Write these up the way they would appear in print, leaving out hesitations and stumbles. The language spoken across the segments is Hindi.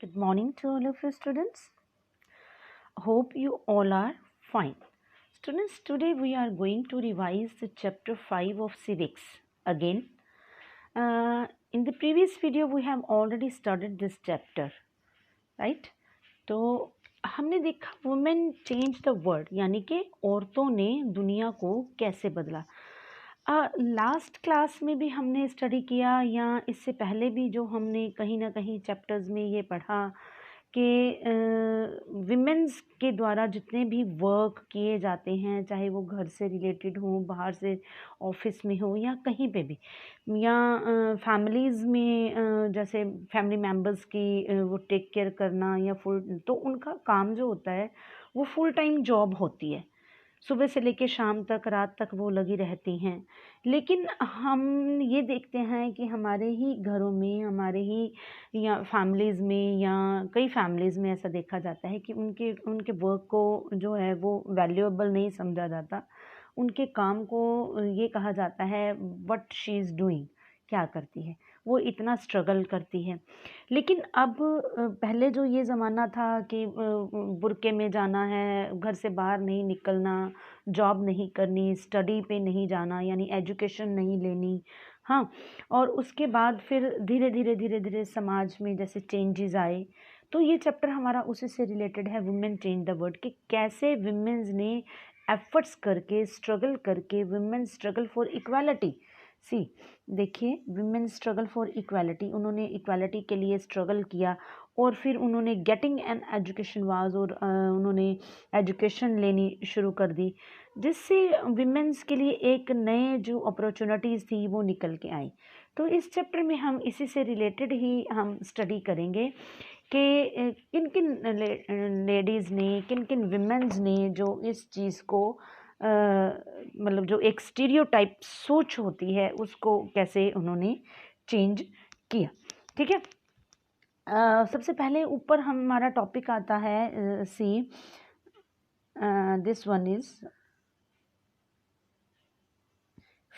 Good morning to all of you students. Hope you all are fine. Students, today we are going to revise the chapter 5 of civics again. In the previous video we have already studied this chapter, right? तो हमने देखा वुमेन चेंज द वर्ल्ड, यानी कि औरतों ने दुनिया को कैसे बदला। लास्ट क्लास में भी हमने स्टडी किया या इससे पहले भी जो हमने कहीं ना कहीं चैप्टर्स में ये पढ़ा कि विमेंस के द्वारा जितने भी वर्क किए जाते हैं, चाहे वो घर से रिलेटेड हो, बाहर से ऑफिस में हो या कहीं पे भी, या फैमिलीज़ में जैसे फैमिली मेम्बर्स की वो टेक केयर करना या तो उनका काम जो होता है वो फुल टाइम जॉब होती है। सुबह से लेकर शाम तक, रात तक वो लगी रहती हैं। लेकिन हम ये देखते हैं कि हमारे ही घरों में, हमारे ही या फैमिलीज़ में या कई फैमिलीज़ में ऐसा देखा जाता है कि उनके वर्क को जो है वो वैल्यूएबल नहीं समझा जाता। उनके काम को ये कहा जाता है व्हाट शी इज़ डूइंग, क्या करती है, वो इतना स्ट्रगल करती है। लेकिन अब पहले जो ये ज़माना था कि बुर्के में जाना है, घर से बाहर नहीं निकलना, जॉब नहीं करनी, स्टडी पे नहीं जाना, यानी एजुकेशन नहीं लेनी, हाँ। और उसके बाद फिर धीरे धीरे समाज में जैसे चेंजेस आए, तो ये चैप्टर हमारा उसी से रिलेटेड है, वुमेन चेंज द वर्ल्ड, कि कैसे विमेंस ने एफर्ट्स करके, स्ट्रगल करके, विमेन स्ट्रगल फॉर इक्वालिटी। देखिए, विमेन स्ट्रगल फॉर इक्वालिटी, उन्होंने इक्वालिटी के लिए स्ट्रगल किया और फिर उन्होंने गेटिंग एन एजुकेशन वाज, और उन्होंने एजुकेशन लेनी शुरू कर दी, जिससे विमेंस के लिए एक नए जो अपॉर्चुनिटीज़ थी वो निकल के आई। तो इस चैप्टर में हम इसी से रिलेटेड ही हम स्टडी करेंगे कि किन किन लेडीज़ ने, किन किन विमेंस ने जो इस चीज़ को मतलब जो एक स्टीरियोटाइप सोच होती है उसको कैसे उन्होंने चेंज किया। ठीक है, सबसे पहले ऊपर हमारा टॉपिक आता है C, this one is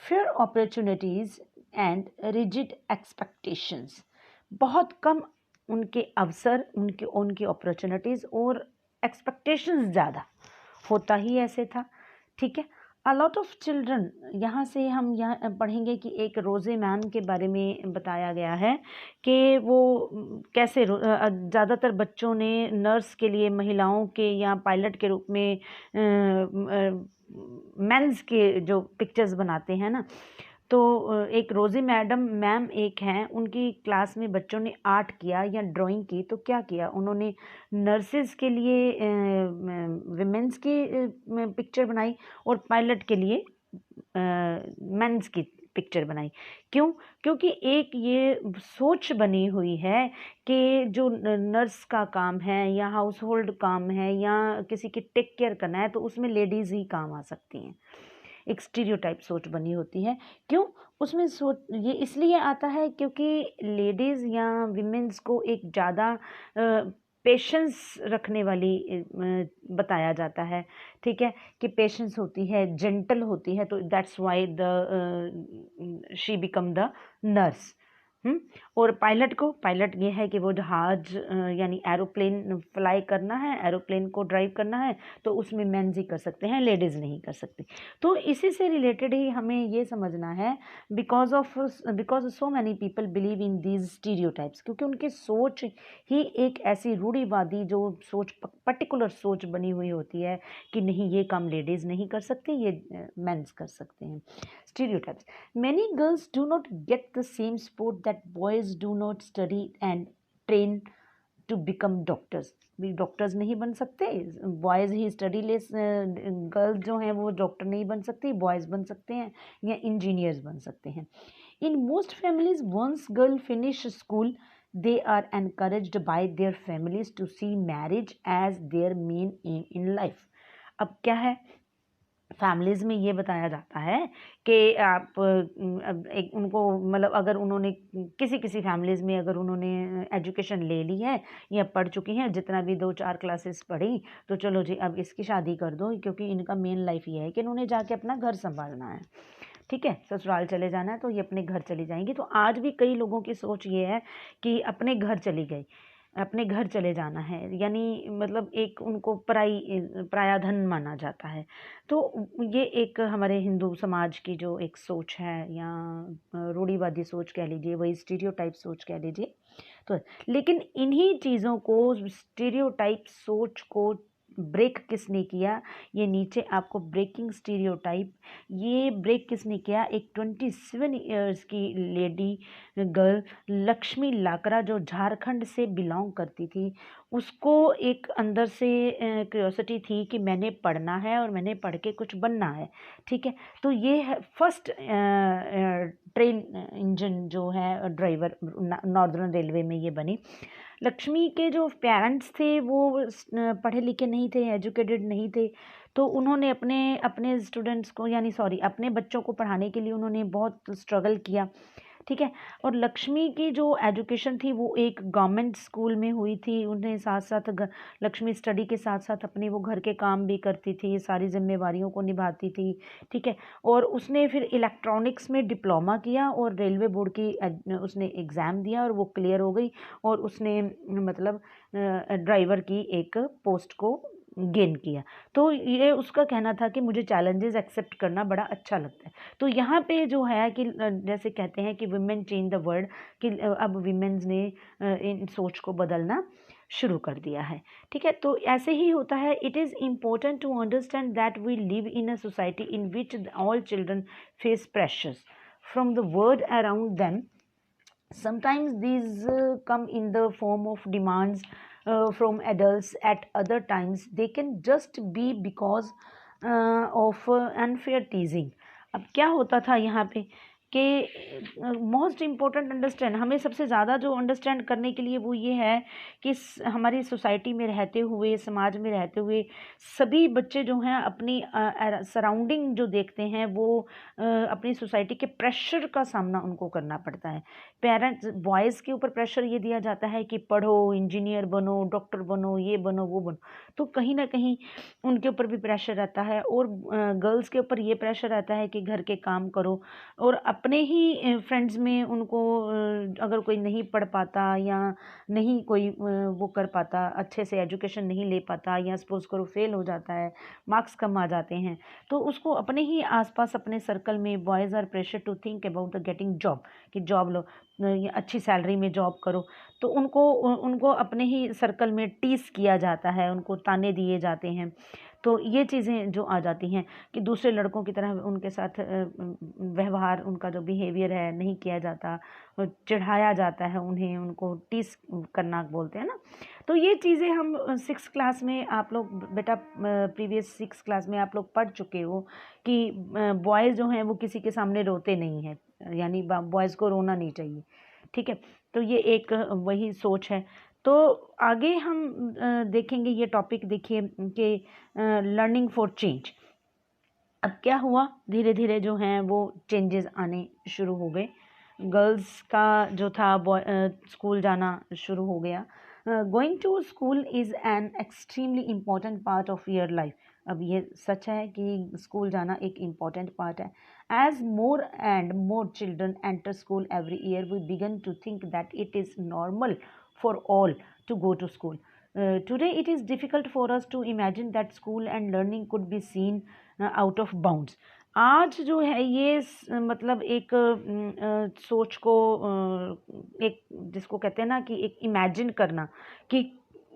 fair opportunities and rigid expectations. बहुत कम उनके अवसर, उनकी अपॉर्चुनिटीज और एक्सपेक्टेशंस ज़्यादा, होता ही ऐसे था। ठीक है, अ लॉट ऑफ चिल्ड्रन, यहाँ से हम यहाँ पढ़ेंगे कि एक रोज़े मैम के बारे में बताया गया है कि वो कैसे ज़्यादातर बच्चों ने नर्स के लिए, महिलाओं के या पायलट के रूप में मेंस के जो पिक्चर्स बनाते हैं ना, तो एक रोज़ी मैम एक हैं, उनकी क्लास में बच्चों ने आर्ट किया या ड्राइंग की, तो क्या किया उन्होंने, नर्सेज के लिए विमेंस की पिक्चर बनाई और पायलट के लिए मेंस की पिक्चर बनाई। क्यों? क्योंकि एक ये सोच बनी हुई है कि जो नर्स का काम है या हाउस होल्ड काम है या किसी की टेक केयर करना है, तो उसमें लेडीज़ ही काम आ सकती हैं। एक स्टीरियोटाइप सोच बनी होती है। क्यों उसमें सोच ये इसलिए आता है क्योंकि लेडीज़ या विमेंस को एक ज़्यादा पेशेंस रखने वाली बताया जाता है। ठीक है, कि पेशेंस होती है, जेंटल होती है, तो that's why she become the nurse. और पायलट ये है कि वो जहाज यानी एरोप्लेन फ्लाई करना है, एरोप्लेन को ड्राइव करना है, तो उसमें मेंस ही कर सकते हैं, लेडीज़ नहीं कर सकती। तो इसी से रिलेटेड ही हमें ये समझना है, because so many people believe in these stereotypes, क्योंकि उनकी सोच ही एक ऐसी रूढ़िवादी जो सोच, पर्टिकुलर सोच बनी हुई होती है कि नहीं, ये काम लेडीज़ नहीं कर सकती, ये मेंस कर सकते हैं। Stereotypes. Many girls do not get the same support that boys do not study and train to become doctors. भी डॉक्टर्स नहीं बन सकते, बॉयज़ ही स्टडी लेस, गर्ल्स जो हैं वो डॉक्टर नहीं बन सकती, बॉयज़ बन सकते हैं या इंजीनियर्स बन सकते हैं। In most families once girl finish school they are encouraged by their families to see marriage as their main aim in life. अब क्या है, फैमिलीज़ में ये बताया जाता है कि आप एक उनको, मतलब अगर उन्होंने किसी फैमिलीज़ में अगर उन्होंने एजुकेशन ले ली है या पढ़ चुकी हैं, जितना भी 2-4 क्लासेस पढ़ी, तो चलो जी अब इसकी शादी कर दो, क्योंकि इनका मेन लाइफ ये है कि इन्होंने जाके अपना घर संभालना है। ठीक है, ससुराल चले जाना है तो ये अपने घर चली जाएंगी। तो आज भी कई लोगों की सोच ये है कि अपने घर चली गई, अपने घर चले जाना है, यानी मतलब एक उनको परायाधन माना जाता है। तो ये एक हमारे हिंदू समाज की जो एक सोच है, या रूढ़िवादी सोच कह लीजिए, वही स्टीरियोटाइप सोच कह लीजिए। तो लेकिन इन्हीं चीज़ों को, स्टीरियोटाइप सोच को ब्रेक किसने किया, ये नीचे आपको ब्रेकिंग स्टीरियोटाइप, ये ब्रेक किसने किया, एक 27 ईयर्स की लेडी गर्ल लक्ष्मी लाकरा, जो झारखंड से बिलोंग करती थी। उसको एक अंदर से क्यूरियोसिटी थी कि मैंने पढ़ना है और मैंने पढ़ के कुछ बनना है, ठीक है। तो ये है फर्स्ट ट्रेन इंजन जो है ड्राइवर नॉर्दर्न रेलवे में ये बनी। लक्ष्मी के जो पेरेंट्स थे वो पढ़े लिखे नहीं थे, एजुकेटेड नहीं थे, तो उन्होंने अपने अपने स्टूडेंट्स को, यानी सॉरी अपने बच्चों को पढ़ाने के लिए उन्होंने बहुत स्ट्रगल किया, ठीक है। और लक्ष्मी की जो एजुकेशन थी वो एक गवर्नमेंट स्कूल में हुई थी। उन्हें साथ साथ लक्ष्मी स्टडी के साथ साथ अपने वो घर के काम भी करती थी, सारी जिम्मेवारियों को निभाती थी, ठीक है। और उसने फिर इलेक्ट्रॉनिक्स में डिप्लोमा किया और रेलवे बोर्ड की उसने एग्ज़ाम दिया और वो क्लियर हो गई, और उसने मतलब ड्राइवर की एक पोस्ट को गेन किया। तो ये उसका कहना था कि मुझे चैलेंजेस एक्सेप्ट करना बड़ा अच्छा लगता है। तो यहाँ पे जो है कि जैसे कहते हैं कि विमेन चेंज द वर्ल्ड, कि अब विमेन्स ने इन सोच को बदलना शुरू कर दिया है, ठीक है। तो ऐसे ही होता है। It is important to understand that we live in a society in which all children face pressures from the world around them. Sometimes these come in the form of demands from adults. At other times they can just be because of unfair teasing. अब क्या होता था यहाँ पे कि मोस्ट इम्पोर्टेंट अंडरस्टैंड, हमें सबसे ज़्यादा जो अंडरस्टैंड करने के लिए वो ये है कि हमारी सोसाइटी में रहते हुए, समाज में रहते हुए सभी बच्चे जो हैं अपनी सराउंडिंग जो देखते हैं वो अपनी सोसाइटी के प्रेशर का सामना उनको करना पड़ता है। पेरेंट्स, बॉयज़ के ऊपर प्रेशर ये दिया जाता है कि पढ़ो, इंजीनियर बनो, डॉक्टर बनो, ये बनो, वो बनो। तो कहीं ना कहीं उनके ऊपर भी प्रेशर रहता है, और गर्ल्स के ऊपर ये प्रेशर रहता है कि घर के काम करो। और अपने ही फ्रेंड्स में उनको अगर कोई नहीं पढ़ पाता या नहीं कोई वो कर पाता, अच्छे से एजुकेशन नहीं ले पाता, या सपोज करो फेल हो जाता है, मार्क्स कम आ जाते हैं, तो उसको अपने ही आसपास अपने सर्कल में boys are pressure to think about the getting job, कि जॉब लो, अच्छी सैलरी में जॉब करो। तो उनको अपने ही सर्कल में टीस किया जाता है, उनको ताने दिए जाते हैं। तो ये चीज़ें जो आ जाती हैं कि दूसरे लड़कों की तरह उनके साथ व्यवहार, उनका जो बिहेवियर है नहीं किया जाता, चिढ़ाया जाता है उन्हें, उनको टीस करना बोलते हैं ना। तो ये चीज़ें हम 6th क्लास में, आप लोग बेटा प्रीवियस 6th क्लास में आप लोग पढ़ चुके हो कि बॉयज़ जो हैं वो किसी के सामने रोते नहीं हैं, यानी बॉयज़ को रोना नहीं चाहिए, ठीक है। तो ये एक वही सोच है। तो आगे हम देखेंगे ये टॉपिक, देखिए कि लर्निंग फॉर चेंज। अब क्या हुआ, धीरे धीरे जो हैं वो चेंजेस आने शुरू हो गए। गर्ल्स का जो था स्कूल जाना शुरू हो गया। Going to school is an extremely important part of your life. अब ये सच है कि स्कूल जाना एक इम्पॉर्टेंट पार्ट है। As more and more children enter school every year we began to think that it is normal for all to go to school. Today it is difficult for us to imagine that school and learning could be seen out of bounds. आज जो है ये मतलब एक सोच को एक जिसको कहते हैं ना कि एक इमेजिन करना कि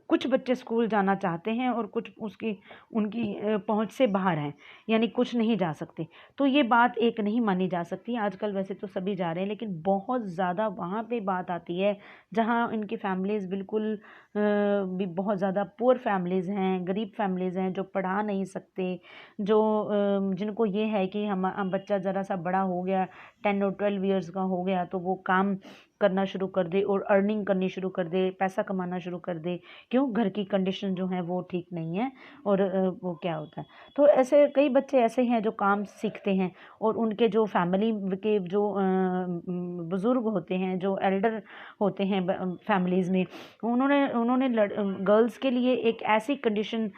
कुछ बच्चे स्कूल जाना चाहते हैं और कुछ उनकी पहुंच से बाहर हैं, यानी कुछ नहीं जा सकते। तो ये बात एक नहीं मानी जा सकती। आजकल वैसे तो सभी जा रहे हैं, लेकिन बहुत ज़्यादा वहाँ पे बात आती है जहाँ इनकी फैमिलीज़ बिल्कुल भी बहुत ज़्यादा पुअर फैमिलीज़ हैं, गरीब फैमिलीज़ हैं, जो पढ़ा नहीं सकते, जो जिनको ये है कि हम बच्चा ज़रा सा बड़ा हो गया, 10 और 12 ईयर्स का हो गया, तो वो काम करना शुरू कर दे और अर्निंग करनी शुरू कर दे, पैसा कमाना शुरू कर दे। क्यों? घर की कंडीशन जो है वो ठीक नहीं है, और वो क्या होता है। तो ऐसे कई बच्चे ऐसे हैं जो काम सीखते हैं, और उनके जो फैमिली के जो बुज़ुर्ग होते हैं, जो एल्डर होते हैं फैमिलीज़ में, उन्होंने गर्ल्स के लिए एक ऐसी कंडीशन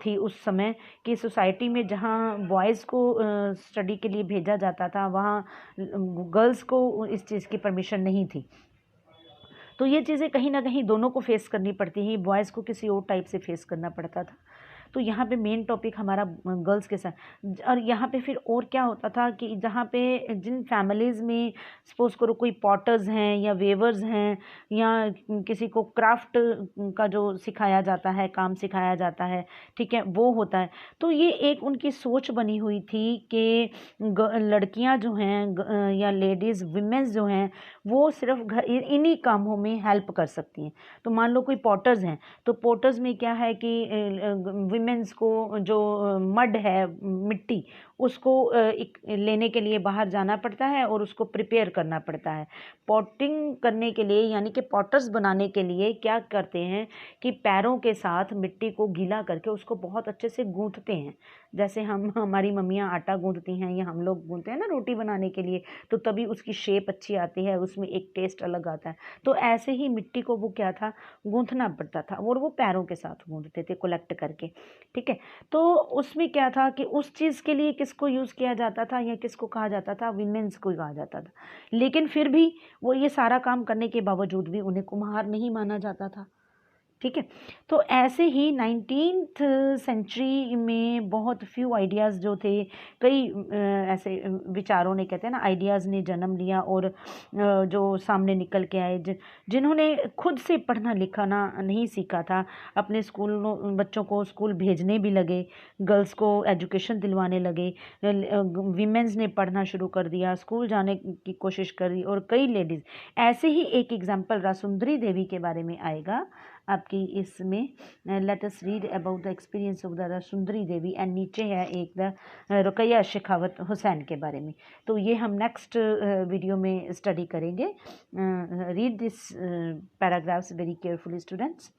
थी उस समय कि सोसाइटी में जहाँ बॉयज़ को स्टडी के लिए भेजा जाता था, वहाँ गर्ल्स को इस चीज़ की परमिशन नहीं थी। तो ये चीज़ें कहीं ना कहीं दोनों को फेस करनी पड़ती है, बॉयज़ को किसी और टाइप से फेस करना पड़ता था। तो यहाँ पे मेन टॉपिक हमारा गर्ल्स के साथ। और यहाँ पे फिर और क्या होता था कि जहाँ पे जिन फैमिलीज़ में सपोज़ करो कोई पॉटर्स हैं या वेवर्स हैं या किसी को क्राफ्ट का जो सिखाया जाता है, काम सिखाया जाता है, ठीक है, वो होता है। तो ये एक उनकी सोच बनी हुई थी कि लड़कियां जो हैं या लेडीज़ विमेंस जो हैं वो सिर्फ घर इन्हीं कामों में हेल्प कर सकती हैं। तो मान लो कोई पॉटर्स हैं, तो पॉटर्स में क्या है कि विमेंस को जो मड है, मिट्टी, उसको लेने के लिए बाहर जाना पड़ता है और उसको प्रिपेयर करना पड़ता है। पॉटिंग करने के लिए यानी कि पॉटर्स बनाने के लिए क्या करते हैं कि पैरों के साथ मिट्टी को गीला करके उसको बहुत अच्छे से गूंथते हैं। जैसे हमारी मम्मियाँ आटा गूंथती हैं या हम लोग गूंथते हैं ना रोटी बनाने के लिए, तो तभी उसकी शेप अच्छी आती है, उसमें एक टेस्ट अलग आता है। तो ऐसे ही मिट्टी को वो क्या था, गूंथना पड़ता था और वो पैरों के साथ गूंथते थे कलेक्ट करके, ठीक है। तो उसमें क्या था कि उस चीज़ के लिए किसको यूज़ किया जाता था या किसको कहा जाता था, विमेंस को कहा जाता था। लेकिन फिर भी वो ये सारा काम करने के बावजूद भी उन्हें कुम्हार नहीं माना जाता था, ठीक है। तो ऐसे ही 19th सेंचुरी में बहुत फ्यू आइडियाज़ जो थे, कई ऐसे विचारों ने, कहते हैं ना, आइडियाज़ ने जन्म लिया और जो सामने निकल के आए, जिन्होंने खुद से पढ़ना लिखना नहीं सीखा था, अपने स्कूल बच्चों को स्कूल भेजने भी लगे, गर्ल्स को एजुकेशन दिलवाने लगे, वीमेंस ने पढ़ना शुरू कर दिया, स्कूल जाने की कोशिश करी। और कई लेडीज़, ऐसे ही एक एग्जाम्पल रासुंदरी देवी के बारे में आएगा आपकी इसमें। Let us read about the experience of the Rassundari Devi, and नीचे है एक द रुकैया शेखावत हुसैन के बारे में। तो ये हम नेक्स्ट वीडियो में स्टडी करेंगे। Read this paragraphs very carefully students.